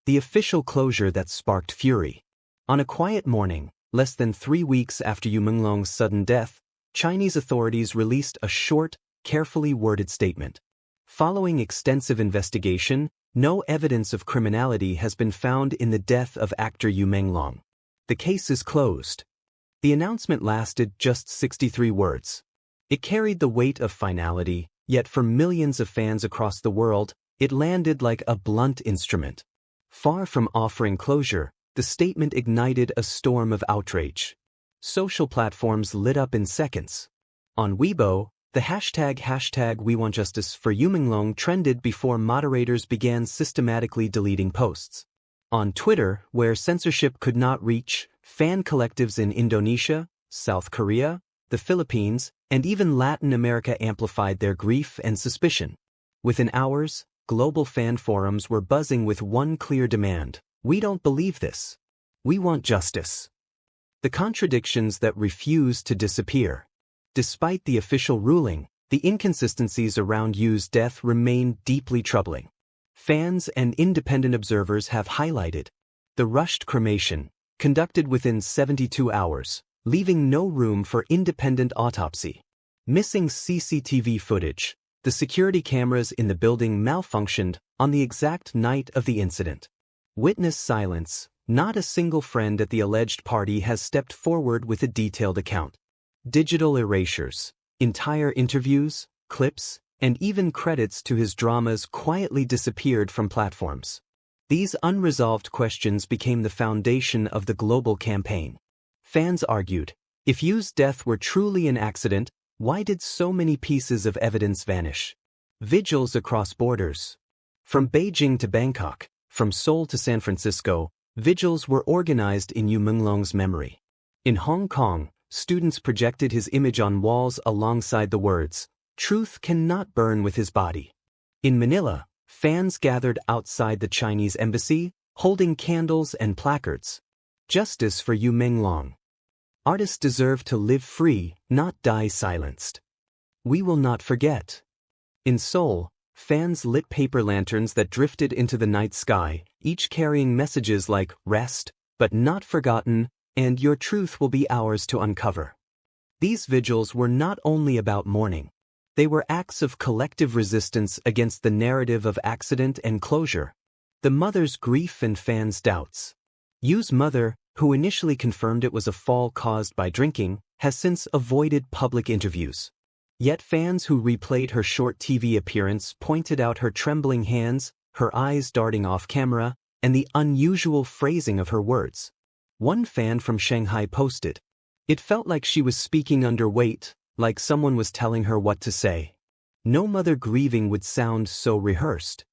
the official closure that sparked fury. On a quiet morning, less than 3 weeks after Yu Menglong's sudden death, Chinese authorities released a short, carefully worded statement. Following extensive investigation, no evidence of criminality has been found in the death of actor Yu Menglong. The case is closed. The announcement lasted just 63 words. It carried the weight of finality, yet for millions of fans across the world, it landed like a blunt instrument. Far from offering closure, the statement ignited a storm of outrage. Social platforms lit up in seconds. On Weibo, the hashtag #WeWantJustice for Yu Menglong trended before moderators began systematically deleting posts. On Twitter, where censorship could not reach, fan collectives in Indonesia, South Korea, the Philippines, and even Latin America amplified their grief and suspicion. Within hours, global fan forums were buzzing with one clear demand: we don't believe this. We want justice. The contradictions that refuse to disappear. Despite the official ruling, the inconsistencies around Yu's death remain deeply troubling. Fans and independent observers have highlighted the rushed cremation, conducted within 72 hours, leaving no room for independent autopsy. Missing CCTV footage. The security cameras in the building malfunctioned on the exact night of the incident. Witness silence. Not a single friend at the alleged party has stepped forward with a detailed account. Digital erasures. Entire interviews, clips, and even credits to his dramas quietly disappeared from platforms. These unresolved questions became the foundation of the global campaign. Fans argued, if Yu's death were truly an accident, why did so many pieces of evidence vanish? Vigils across borders. From Beijing to Bangkok, from Seoul to San Francisco, vigils were organized in Yu Menglong's memory. In Hong Kong, students projected his image on walls alongside the words, "Truth cannot burn with his body." In Manila, fans gathered outside the Chinese embassy, holding candles and placards. Justice for Yu Menglong. Artists deserve to live free, not die silenced. We will not forget. In Seoul, fans lit paper lanterns that drifted into the night sky, each carrying messages like "Rest, but not forgotten," and "Your truth will be ours to uncover." These vigils were not only about mourning. They were acts of collective resistance against the narrative of accident and closure. The mother's grief and fans' doubts. Yu's mother, who initially confirmed it was a fall caused by drinking, has since avoided public interviews. Yet fans who replayed her short TV appearance pointed out her trembling hands, her eyes darting off camera, and the unusual phrasing of her words. One fan from Shanghai posted, "It felt like she was speaking under weight, like someone was telling her what to say. No mother grieving would sound so rehearsed."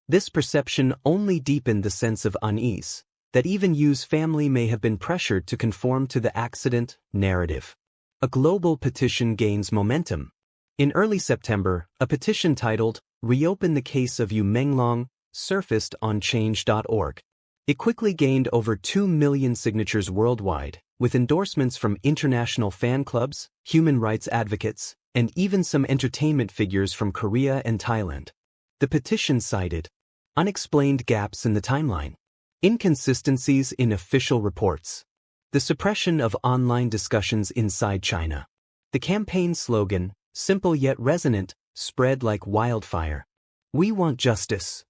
This perception only deepened the sense of unease, that even Yu's family may have been pressured to conform to the accident narrative. A global petition gains momentum. In early September, a petition titled, "Reopen the Case of Yu Menglong," surfaced on change.org. It quickly gained over 2 million signatures worldwide, with endorsements from international fan clubs, human rights advocates, and even some entertainment figures from Korea and Thailand. The petition cited unexplained gaps in the timeline, inconsistencies in official reports, the suppression of online discussions inside China. The campaign slogan, simple yet resonant, spread like wildfire. We want justice.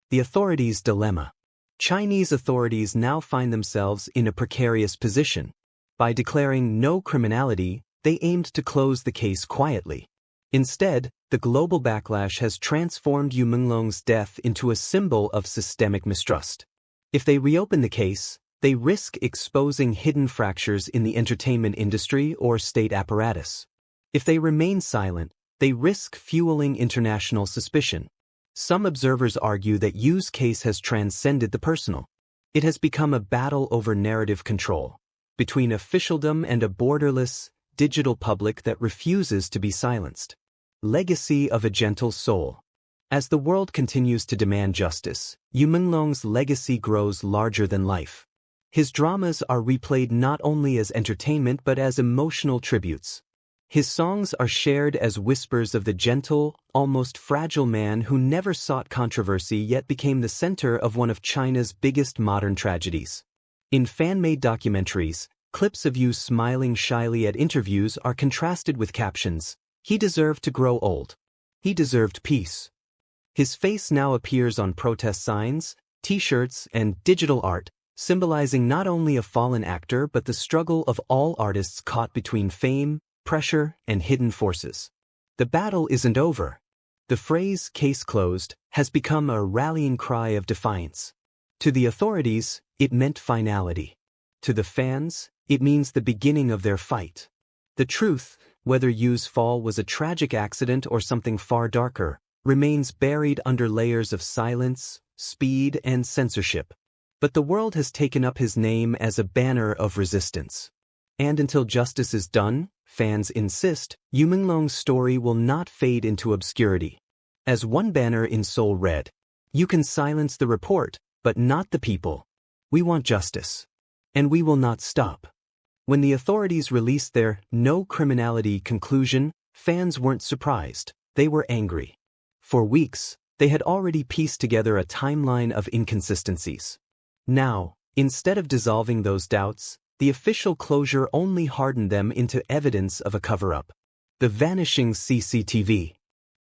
The authorities' dilemma. Chinese authorities now find themselves in a precarious position. By declaring no criminality, they aimed to close the case quietly. Instead, the global backlash has transformed Yu Menglong's death into a symbol of systemic mistrust. If they reopen the case, they risk exposing hidden fractures in the entertainment industry or state apparatus. If they remain silent, they risk fueling international suspicion. Some observers argue that Yu's case has transcended the personal. It has become a battle over narrative control, between officialdom and a borderless, digital public that refuses to be silenced. Legacy of a gentle soul. As the world continues to demand justice, Yu Menglong's legacy grows larger than life. His dramas are replayed not only as entertainment but as emotional tributes. His songs are shared as whispers of the gentle, almost fragile man who never sought controversy yet became the center of one of China's biggest modern tragedies. In fan-made documentaries, clips of Yu smiling shyly at interviews are contrasted with captions, "He deserved to grow old. He deserved peace." His face now appears on protest signs, t-shirts, and digital art, symbolizing not only a fallen actor but the struggle of all artists caught between fame, pressure, and hidden forces. The battle isn't over. The phrase "case closed" has become a rallying cry of defiance. To the authorities, it meant finality. To the fans, it means the beginning of their fight. The truth, whether Yu's fall was a tragic accident or something far darker, remains buried under layers of silence, speed, and censorship. But the world has taken up his name as a banner of resistance. And until justice is done, fans insist, Yu Menglong's story will not fade into obscurity. As one banner in Seoul read, "You can silence the report, but not the people. We want justice. And we will not stop." When the authorities released their "no criminality" conclusion, fans weren't surprised, they were angry. For weeks, they had already pieced together a timeline of inconsistencies. Now, instead of dissolving those doubts, the official closure only hardened them into evidence of a cover-up. The vanishing CCTV.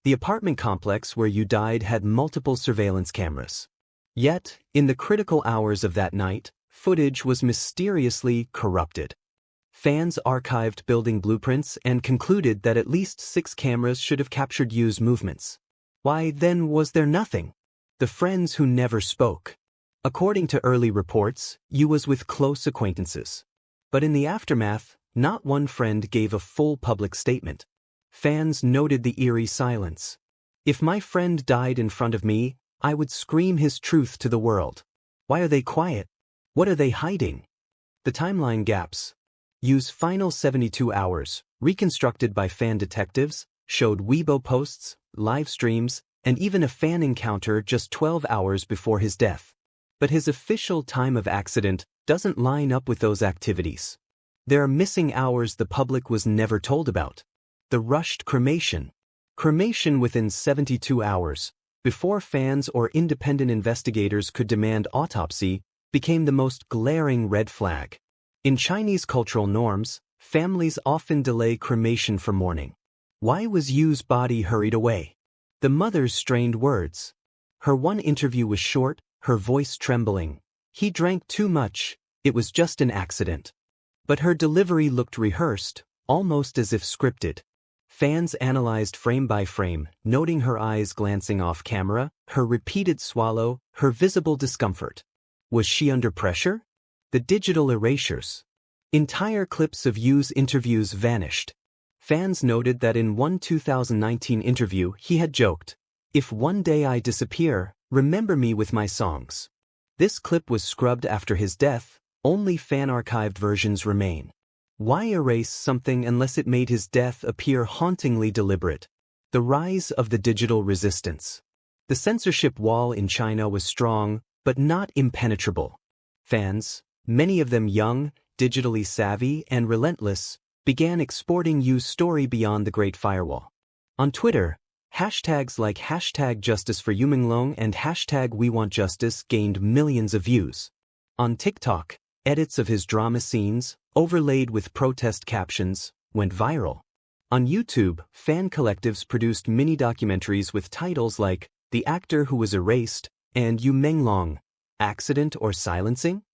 The apartment complex where Yu died had multiple surveillance cameras. Yet, in the critical hours of that night, footage was mysteriously corrupted. Fans archived building blueprints and concluded that at least 6 cameras should have captured Yu's movements. Why, then, was there nothing? The friends who never spoke. According to early reports, Yu was with close acquaintances. But in the aftermath, not one friend gave a full public statement. Fans noted the eerie silence. "If my friend died in front of me, I would scream his truth to the world. Why are they quiet? What are they hiding?" The timeline gaps. Yu's final 72 hours, reconstructed by fan detectives, showed Weibo posts, live streams, and even a fan encounter just 12 hours before his death. But his official time of accident doesn't line up with those activities. There are missing hours the public was never told about. The rushed cremation. Cremation within 72 hours, before fans or independent investigators could demand autopsy, became the most glaring red flag. In Chinese cultural norms, families often delay cremation for mourning. Why was Yu's body hurried away? The mother's strained words. Her one interview was short, her voice trembling. "He drank too much, it was just an accident." But her delivery looked rehearsed, almost as if scripted. Fans analyzed frame by frame, noting her eyes glancing off camera, her repeated swallow, her visible discomfort. Was she under pressure? The digital erasures. Entire clips of Yu's interviews vanished. Fans noted that in one 2019 interview he had joked, "If one day I disappear, remember me with my songs." This clip was scrubbed after his death, only fan-archived versions remain. Why erase something unless it made his death appear hauntingly deliberate? The rise of the digital resistance. The censorship wall in China was strong, but not impenetrable. Fans, many of them young, digitally savvy, and relentless, began exporting Yu's story beyond the Great Firewall. On Twitter, hashtags like #JusticeForYuMenglong and #WeWantJustice gained millions of views. On TikTok, edits of his drama scenes, overlaid with protest captions, went viral. On YouTube, fan collectives produced mini-documentaries with titles like "The Actor Who Was Erased" and "Yu Menglong, Accident or Silencing?"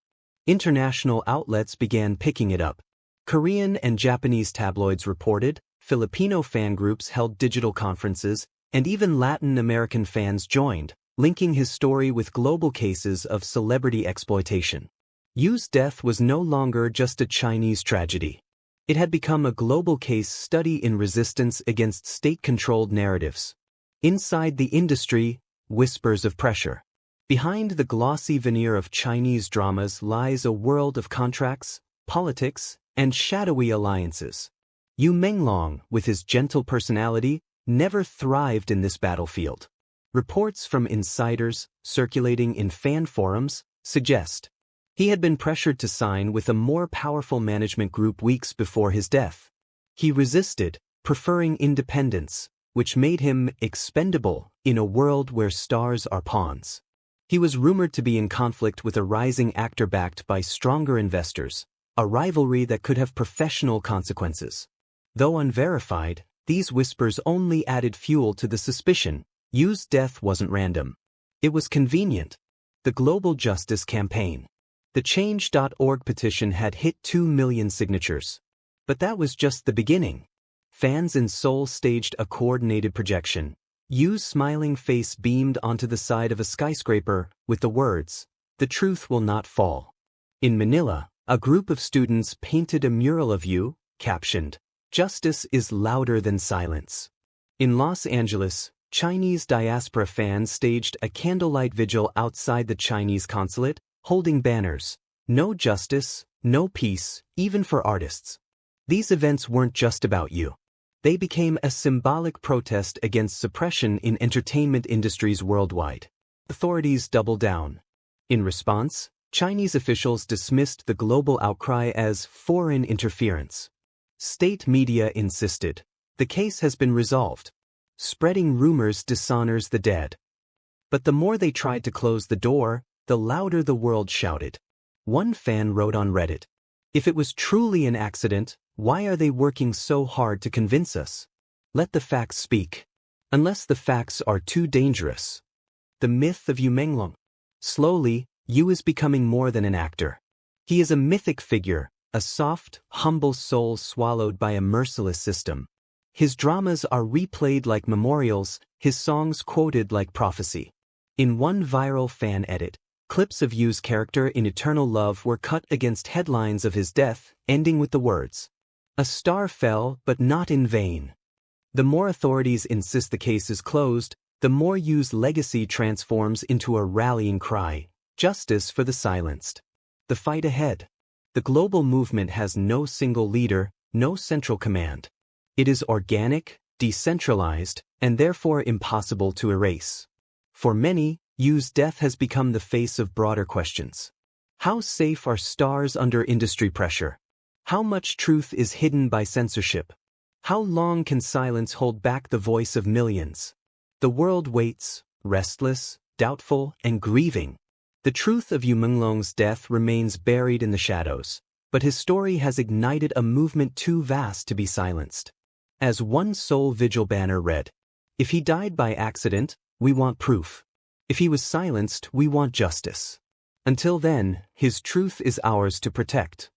International outlets began picking it up. Korean and Japanese tabloids reported, Filipino fan groups held digital conferences, and even Latin American fans joined, linking his story with global cases of celebrity exploitation. Yu's death was no longer just a Chinese tragedy. It had become a global case study in resistance against state-controlled narratives. Inside the industry, whispers of pressure. Behind the glossy veneer of Chinese dramas lies a world of contracts, politics, and shadowy alliances. Yu Menglong, with his gentle personality, never thrived in this battlefield. Reports from insiders, circulating in fan forums, suggest he had been pressured to sign with a more powerful management group weeks before his death. He resisted, preferring independence, which made him expendable in a world where stars are pawns. He was rumored to be in conflict with a rising actor backed by stronger investors, a rivalry that could have professional consequences. Though unverified, these whispers only added fuel to the suspicion. Yu's death wasn't random. It was convenient. The Global Justice Campaign. The Change.org petition had hit 2 million signatures. But that was just the beginning. Fans in Seoul staged a coordinated projection. Yu's smiling face beamed onto the side of a skyscraper with the words, "The truth will not fall." In Manila, a group of students painted a mural of Yu, captioned, "Justice is louder than silence." In Los Angeles, Chinese diaspora fans staged a candlelight vigil outside the Chinese consulate, holding banners, "No justice, no peace, even for artists." These events weren't just about Yu. They became a symbolic protest against suppression in entertainment industries worldwide. Authorities doubled down. In response, Chinese officials dismissed the global outcry as foreign interference. State media insisted, "The case has been resolved." Spreading rumors dishonors the dead. But the more they tried to close the door, the louder the world shouted. One fan wrote on Reddit, "If it was truly an accident, why are they working so hard to convince us? Let the facts speak. Unless the facts are too dangerous." The myth of Yu Menglong. Slowly, Yu is becoming more than an actor. He is a mythic figure, a soft, humble soul swallowed by a merciless system. His dramas are replayed like memorials, his songs quoted like prophecy. In one viral fan edit, clips of Yu's character in Eternal Love were cut against headlines of his death, ending with the words, "A star fell, but not in vain." The more authorities insist the case is closed, the more Yu's legacy transforms into a rallying cry, "Justice for the silenced." The fight ahead. The global movement has no single leader, no central command. It is organic, decentralized, and therefore impossible to erase. For many, Yu's death has become the face of broader questions. How safe are stars under industry pressure? How much truth is hidden by censorship? How long can silence hold back the voice of millions? The world waits, restless, doubtful, and grieving. The truth of Yu Menglong's death remains buried in the shadows, but his story has ignited a movement too vast to be silenced. As one Seoul Vigil banner read, "If he died by accident, we want proof. If he was silenced, we want justice. Until then, his truth is ours to protect."